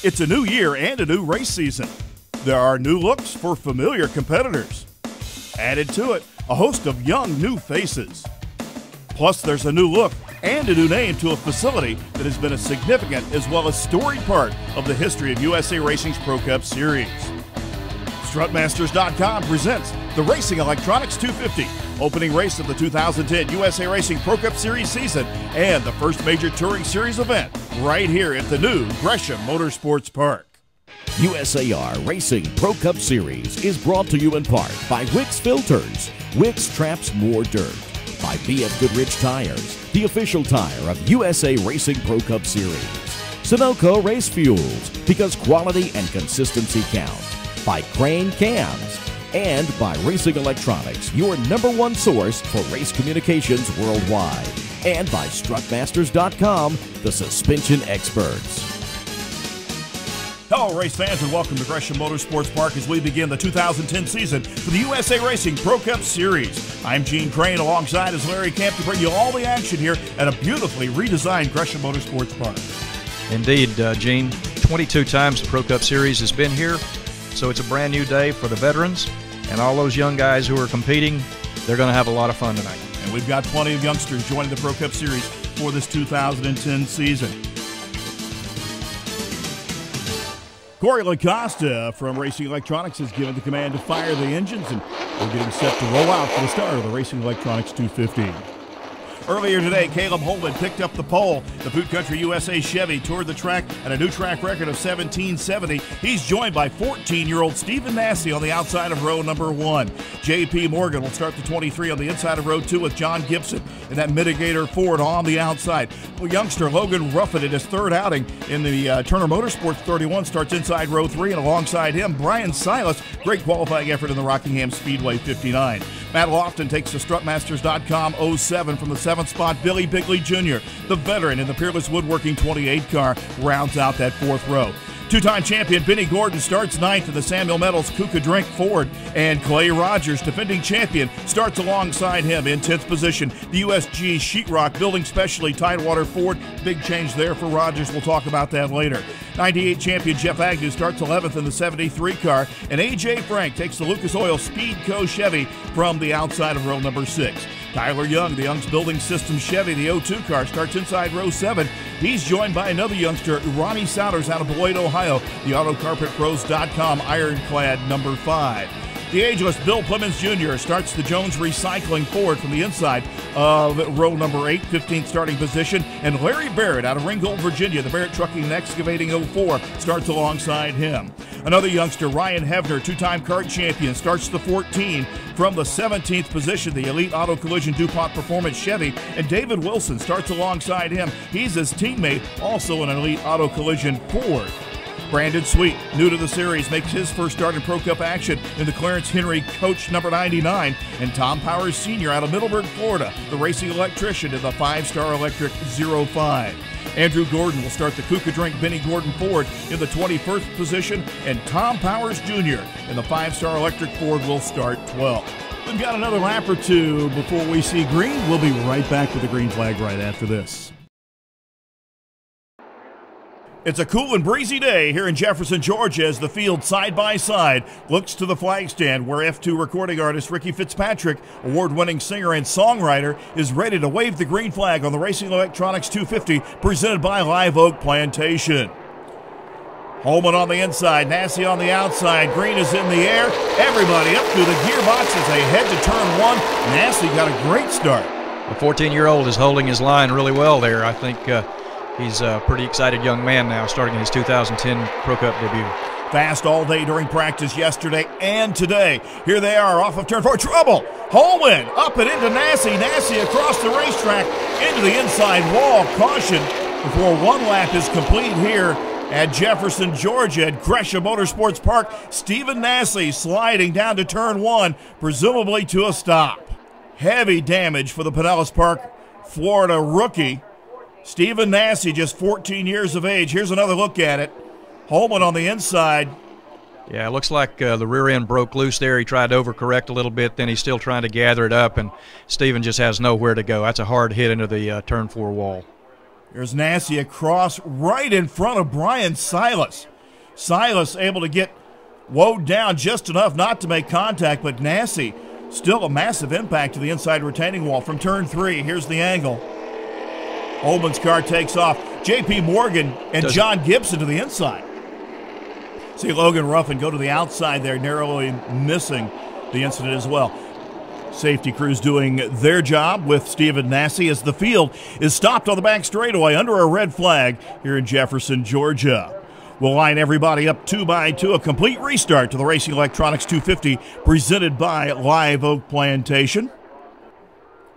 It's a new year and a new race season. There are new looks for familiar competitors. Added to it, a host of young new faces. Plus, there's a new look and a new name to a facility that has been a significant as well as storied part of the history of USA Racing's Pro Cup Series. Strutmasters.com presents the Racing Electronics 250, opening race of the 2010 USA Racing Pro Cup Series season and the first major Touring Series event right here at the new Gresham Motorsports Park. USAR Racing Pro Cup Series is brought to you in part by Wix Filters. Wix traps more dirt. By BF Goodrich Tires, the official tire of USA Racing Pro Cup Series. Sunoco Race Fuels, because quality and consistency count. By Crane Cams. And by Racing Electronics, your #1 source for race communications worldwide. And by Strutmasters.com, the suspension experts. Hello, race fans, and welcome to Gresham Motorsports Park as we begin the 2010 season for the USA Racing Pro Cup Series. I'm Gene Crane, alongside is Larry Camp, to bring you all the action here at a beautifully redesigned Gresham Motorsports Park. Indeed, Gene. 22 times the Pro Cup Series has been here, so it's a brand new day for the veterans, and all those young guys who are competing, they're going to have a lot of fun tonight. And we've got plenty of youngsters joining the Pro Cup Series for this 2010 season. Corey LaCosta from Racing Electronics has given the command to fire the engines, and we're getting set to roll out for the start of the Racing Electronics 250. Earlier today, Caleb Holman picked up the pole. The Boot Country USA Chevy toured the track at a new track record of 1770. He's joined by 14-year-old Stephen Massey on the outside of row number 1. J.P. Morgan will start the 23 on the inside of row 2 with John Gibson and that Mitigator Ford on the outside. Well, youngster Logan Ruffin, in his third outing in the Turner Motorsports 31, starts inside row 3, and alongside him, Brian Silas. Great qualifying effort in the Rockingham Speedway 59. Matt Lofton takes the Strutmasters.com 07 from the 7th spot. Billy Bigley Jr., the veteran in the Peerless Woodworking 28 car, rounds out that 4th row. Two-time champion Benny Gordon starts 9th in the Samuel Metals Kuka Drink Ford, and Clay Rogers, defending champion, starts alongside him in 10th position. The USG Sheetrock Building Specialty Tidewater Ford, big change there for Rogers. We'll talk about that later. 98 champion Jeff Agnew starts 11th in the 73 car, and A.J. Frank takes the Lucas Oil Speedco Chevy from the outside of row number 6. Tyler Young, the Young's Building Systems Chevy, the 02 car, starts inside row 7. He's joined by another youngster, Ronnie Souders, out of Beloit, Ohio, the AutoCarpetPros.com Ironclad number 5. The ageless Bill Clemens Jr. starts the Jones Recycling Ford from the inside of row number 8, 15th starting position. And Larry Barrett out of Ringgold, Virginia, the Barrett Trucking and Excavating 04, starts alongside him. Another youngster, Ryan Hevner, two-time kart champion, starts the 14 from the 17th position, the Elite Auto Collision DuPont Performance Chevy. And David Wilson starts alongside him. He's his teammate, also an Elite Auto Collision Ford. Brandon Sweet, new to the series, makes his first start in Pro Cup action in the Clarence Henry Coach number 99. And Tom Powers Sr. out of Middleburg, Florida, the racing electrician in the 5-Star Electric 05. Andrew Gordon will start the Kuka Drink Benny Gordon Ford in the 21st position, and Tom Powers Jr. in the 5-Star Electric Ford will start 12th. We've got another lap or two before we see green. We'll be right back with the green flag right after this. It's a cool and breezy day here in Jefferson, Georgia, as the field side-by-side looks to the flag stand where F2 recording artist Ricky Fitzpatrick, award-winning singer and songwriter, is ready to wave the green flag on the Racing Electronics 250 presented by Live Oak Plantation. Holman on the inside, Massey on the outside, green is in the air. Everybody up through the gearbox as they head to turn 1. Massey got a great start. The 14-year-old is holding his line really well there. I think he's a pretty excited young man now, starting his 2010 Pro Cup debut. Fast all day during practice yesterday and today. Here they are off of turn 4. Trouble! Holman up and into Massey. Massey across the racetrack into the inside wall. Caution before one lap is complete here at Jefferson, Georgia, at Gresham Motorsports Park. Stephen Massey sliding down to turn 1, presumably to a stop. Heavy damage for the Pinellas Park, Florida rookie. Stephen Massey, just 14 years of age. Here's another look at it. Holman on the inside. Yeah, it looks like the rear end broke loose there. He tried to overcorrect a little bit, then he's still trying to gather it up, and Stephen just has nowhere to go. That's a hard hit into the turn 4 wall. There's Nassie across right in front of Brian Silas. Silas able to get Woad down just enough not to make contact, but Nassie still a massive impact to the inside retaining wall from turn 3. Here's the angle. Holman's car takes off. J.P. Morgan and John Gibson to the inside. See Logan Ruffin go to the outside there, narrowly missing the incident as well. Safety crews doing their job with Stephen Nassie as the field is stopped on the back straightaway under a red flag here in Jefferson, Georgia. We'll line everybody up 2 by 2, a complete restart to the Racing Electronics 250 presented by Live Oak Plantation.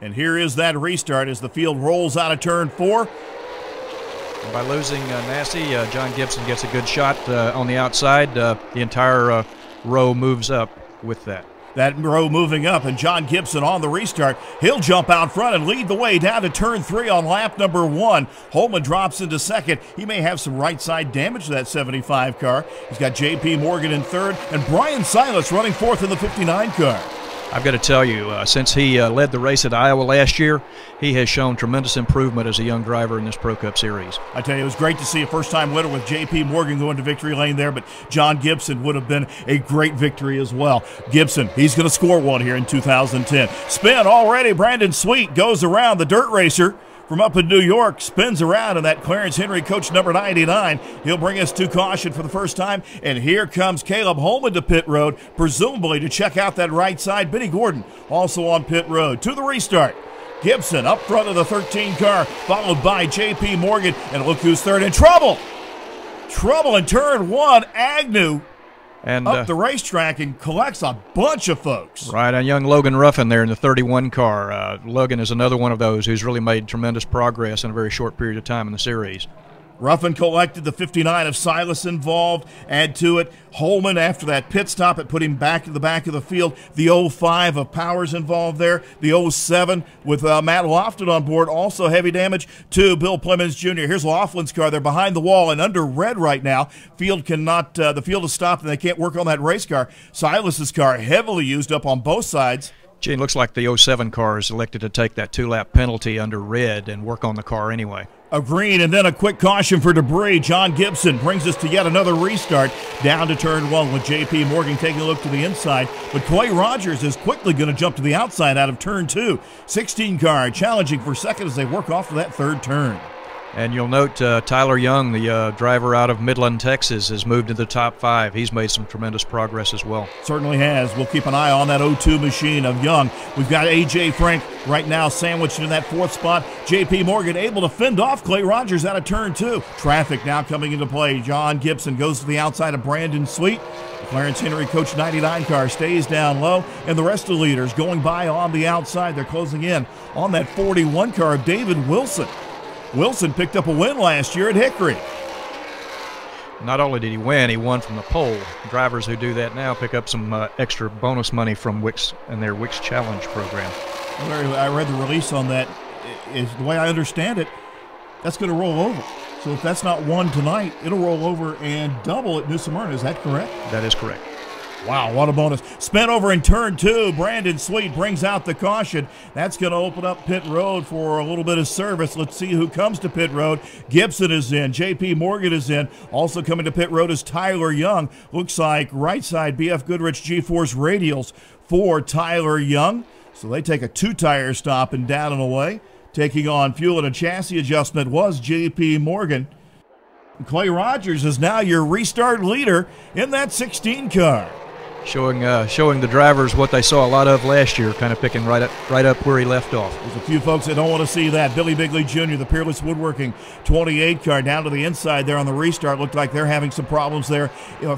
And here is that restart as the field rolls out of turn 4. And by losing Nassie, John Gibson gets a good shot on the outside. The entire row moves up with that. That row moving up, and John Gibson on the restart. He'll jump out front and lead the way down to turn 3 on lap number 1. Holman drops into second. He may have some right side damage to that 75 car. He's got J.P. Morgan in third, and Brian Silas running fourth in the 59 car. I've got to tell you, since he led the race at Iowa last year, he has shown tremendous improvement as a young driver in this Pro Cup Series. I tell you, it was great to see a first-time winner with J.P. Morgan going to victory lane there, but John Gibson would have been a great victory as well. Gibson, he's going to score one here in 2010. Spin already. Brandon Sweet goes around the dirt racer from up in New York, spins around in that Clarence Henry coach number 99. He'll bring us to caution for the first time, and here comes Caleb Holman to pit road, presumably to check out that right side. Benny Gordon also on pit road. To the restart. Gibson up front of the 13 car, followed by J.P. Morgan, and look who's third in trouble. Trouble in turn 1. Agnew and up the racetrack and collects a bunch of folks. Right, and young Logan Ruffin there in the 31 car. Logan is another one of those who's really made tremendous progress in a very short period of time in the series. Ruffin collected the 59 of Silas involved. Add to it Holman after that pit stop. It put him back to the back of the field. The 05 of Powers involved there. The 07 with Matt Lofton on board. Also heavy damage to Bill Plemons Jr. Here's Laughlin's car. They're behind the wall and under red right now. Field cannot. The field is stopped and they can't work on that race car. Silas's car heavily used up on both sides. Gene, looks like the 07 car is elected to take that 2-lap penalty under red and work on the car anyway. A green and then a quick caution for debris. John Gibson brings us to yet another restart down to turn 1 with J.P. Morgan taking a look to the inside. But Clay Rogers is quickly going to jump to the outside out of turn 2. 16 car challenging for second as they work off to that third turn. And you'll note Tyler Young, the driver out of Midland, Texas, has moved to the top 5. He's made some tremendous progress as well. Certainly has. We'll keep an eye on that 0-2 machine of Young. We've got A.J. Frank right now sandwiched in that 4th spot. J.P. Morgan able to fend off Clay Rogers out of turn 2. Traffic now coming into play. John Gibson goes to the outside of Brandon Sweet. The Clarence Henry Coach 99 car stays down low, and the rest of the leaders going by on the outside. They're closing in on that 41 car of David Wilson. Wilson picked up a win last year at Hickory. Not only did he win, he won from the pole. Drivers who do that now pick up some extra bonus money from Wix and their Wix Challenge program. I read the release on that. The way I understand it, that's going to roll over. So if that's not won tonight, it'll roll over and double at New Smyrna. Is that correct? That is correct. Wow, what a bonus. Spin over in turn 2. Brandon Sweet brings out the caution. That's going to open up pit road for a little bit of service. Let's see who comes to pit road. Gibson is in. J.P. Morgan is in. Also coming to pit road is Tyler Young. Looks like right side BF Goodrich G-Force radials for Tyler Young. So they take a 2-tire stop and down and away. Taking on fuel and a chassis adjustment was J.P. Morgan. Clay Rogers is now your restart leader in that 16 car. Showing the drivers what they saw a lot of last year, kind of picking right up where he left off. There's a few folks that don't want to see that. Billy Bigley Jr., the Peerless Woodworking 28 car down to the inside there on the restart. Looked like they're having some problems there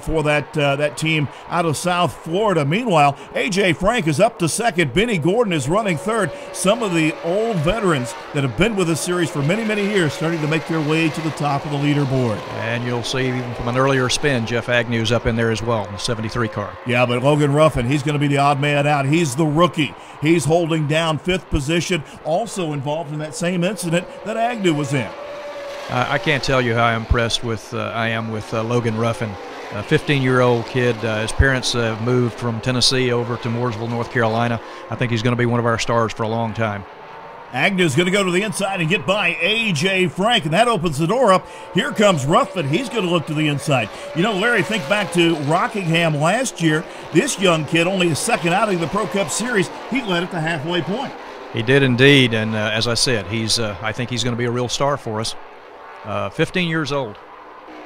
for that team out of South Florida. Meanwhile, A.J. Frank is up to second. Benny Gordon is running third. Some of the old veterans that have been with this series for many, many years starting to make their way to the top of the leaderboard. And you'll see even from an earlier spin, Jeff Agnew's up in there as well, in the 73 car. Yeah, but Logan Ruffin, he's going to be the odd man out. He's the rookie. He's holding down 5th position, also involved in that same incident that Agnew was in. I can't tell you how impressed I am with Logan Ruffin. A 15-year-old kid. His parents moved from Tennessee over to Mooresville, North Carolina. I think he's going to be one of our stars for a long time. Agnew's going to go to the inside and get by A.J. Frank, and that opens the door up. Here comes Ruffin. He's going to look to the inside. You know, Larry, think back to Rockingham last year. This young kid, only his second outing of the Pro Cup Series, he led at the halfway point. He did indeed, and as I said, I think he's going to be a real star for us. 15 years old.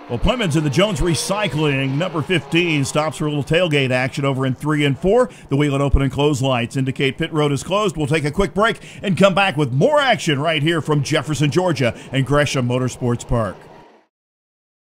Well, Plymouth's in the Jones Recycling. Number 15 stops for a little tailgate action over in 3 and 4. The wheel and open and close lights indicate pit road is closed. We'll take a quick break and come back with more action right here from Jefferson, Georgia and Gresham Motorsports Park.